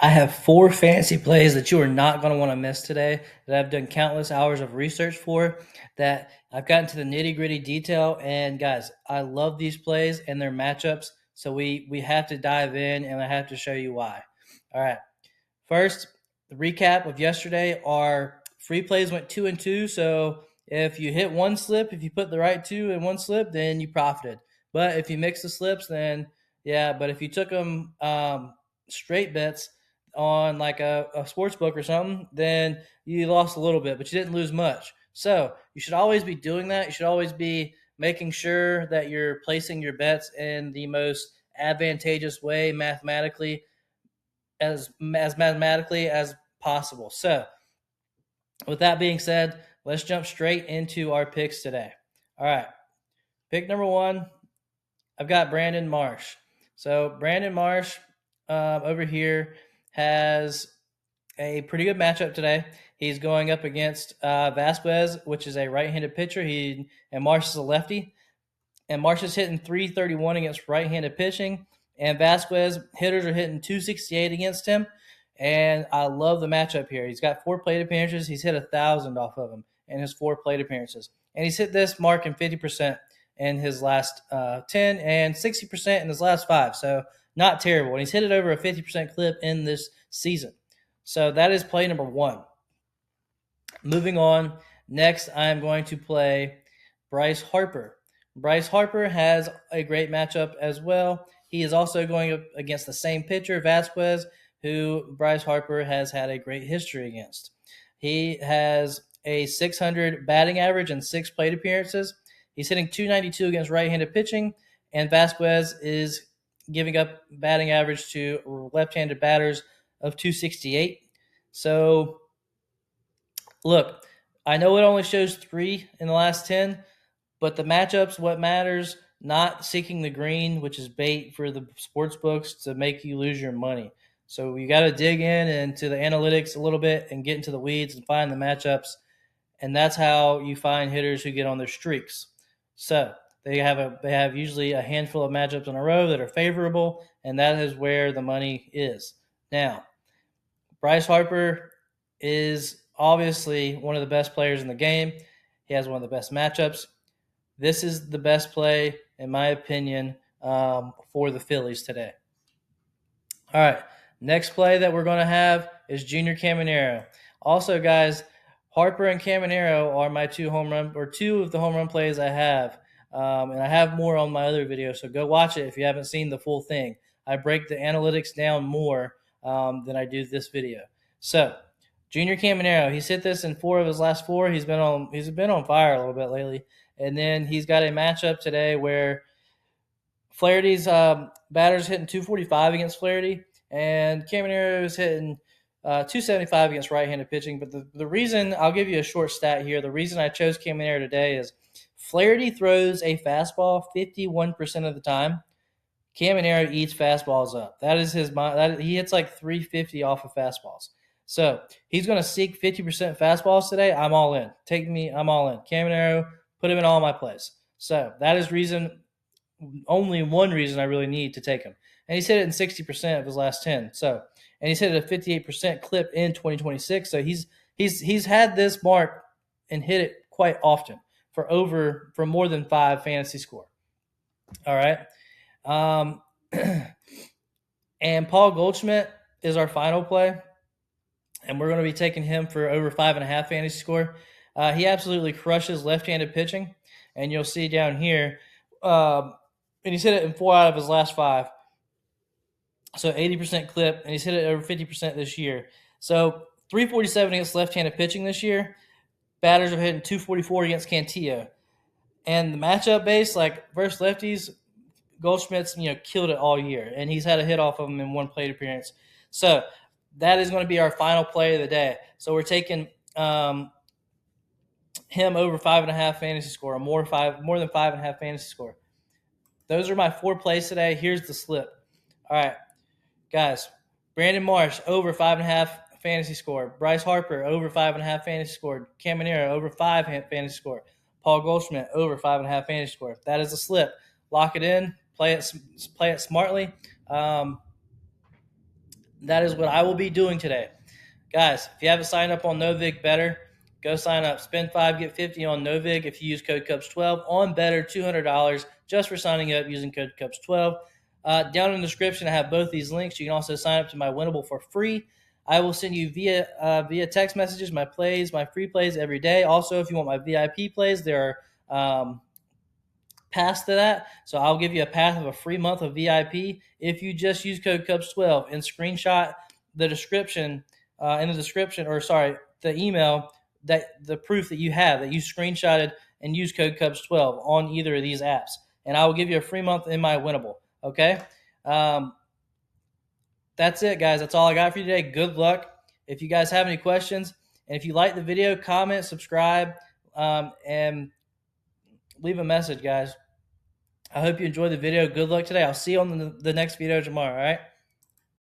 I have 4 fantasy plays that you are not going to want to miss today that I've done countless hours of research for, that I've gotten to the nitty-gritty detail. And guys, I love these plays and their matchups, so we have to dive in, and I have to show you why. All right. First, the recap of yesterday. Our free plays went 2 and 2, so if you hit one slip, if you put the right 2 in one slip, then you profited. But if you mix the slips, then yeah. But if you took them straight bets on like a sports book or something, then you lost a little bit, but you didn't lose much. So you should always be doing that. You should always be making sure that you're placing your bets in the most advantageous way mathematically, as mathematically as possible. So with that being said, let's jump straight into our picks today. All right. Pick number 1, I've got Brandon Marsh. So Brandon Marsh over here has a pretty good matchup today. He's going up against Vasquez, which is a right-handed pitcher. And Marsh is a lefty. And Marsh is hitting 331 against right-handed pitching. And Vasquez hitters are hitting 268 against him. And I love the matchup here. He's got 4 plate appearances. He's hit 1,000 off of him in his 4 plate appearances. And he's hit this mark in 50% in his last 10 and 60% in his last 5. So not terrible. And he's hit it over a 50% clip in this season. So that is play number 1. Moving on. Next, I'm going to play Bryce Harper. Bryce Harper has a great matchup as well. He is also going up against the same pitcher, Vasquez, who Bryce Harper has had a great history against. He has a 600 batting average and 6 plate appearances. He's hitting 292 against right-handed pitching, and Vasquez is giving up batting average to left-handed batters of 268. So, look, I know it only shows 3 in the last 10, but the matchups, what matters, not seeking the green, which is bait for the sports books to make you lose your money. So you got to dig in into the analytics a little bit and get into the weeds and find the matchups. And that's how you find hitters who get on their streaks. So they have usually a handful of matchups in a row that are favorable, and that is where the money is. Now, Bryce Harper is obviously one of the best players in the game. He has one of the best matchups. This is the best play, in my opinion, for the Phillies today. All right, next play that we're going to have is Junior Caminero. Also, guys, Harper and Caminero are my 2 of the home run plays I have, and I have more on my other video, so go watch it if you haven't seen the full thing. I break the analytics down more than I do this video. So, Junior Caminero, he's hit this in 4 of his last 4. He's been on fire a little bit lately. And then he's got a matchup today where Flaherty's batter's hitting 245 against Flaherty, and Caminero is hitting 275 against right-handed pitching. But the reason, I'll give you a short stat here, the reason I chose Caminero today is Flaherty throws a fastball 51% of the time. Caminero eats fastballs up. That is his he hits like 350 off of fastballs. So he's going to seek 50% fastballs today. I'm all in. I'm all in. Caminero, put him in all my plays. So that is only one reason I really need to take him. And he's hit it in 60% of his last 10. So, and he's hit it a 58% clip in 2026. So he's had this mark and hit it quite often for more than 5 fantasy score. All right. And Paul Goldschmidt is our final play, and we're going to be taking him for over 5.5 fantasy score. He absolutely crushes left-handed pitching, and you'll see down here, and he's hit it in 4 out of his last 5. So 80% clip, and he's hit it over 50% this year. So 347 against left-handed pitching this year. Batters are hitting 244 against Cantillo. And the matchup base, like versus lefties, Goldschmidt's killed it all year, and he's had a hit off of him in 1 plate appearance. So that is going to be our final play of the day. So we're taking him over 5.5 fantasy score, or more than 5.5 fantasy score. Those are my 4 plays today. Here's the slip. All right, guys. Brandon Marsh over 5.5 fantasy score. Bryce Harper over 5.5 fantasy score. Caminero over 5 fantasy score. Paul Goldschmidt over 5.5 fantasy score. That is a slip. Lock it in. Play it smartly. that is what I will be doing today. Guys, if you haven't signed up on Novig Betr, go sign up. Spend 5, get 50 on Novig if you use code CUBS12. On Betr, $200 just for signing up using code CUBS12. Down in the description, I have both these links. You can also sign up to my Winnable for free. I will send you via text messages my plays, my free plays every day. Also, if you want my VIP plays, there are pass to that. So I'll give you a path of a free month of VIP if you just use code CUBS12 and screenshot the description the email, that the proof that you have that you screenshotted and use code CUBS12 on either of these apps. And I will give you a free month in my Winnable. Okay. That's it, guys. That's all I got for you today. Good luck. If you guys have any questions, and if you like the video, comment, subscribe, and leave a message, guys. I hope you enjoyed the video. Good luck today. I'll see you on the next video tomorrow, all right?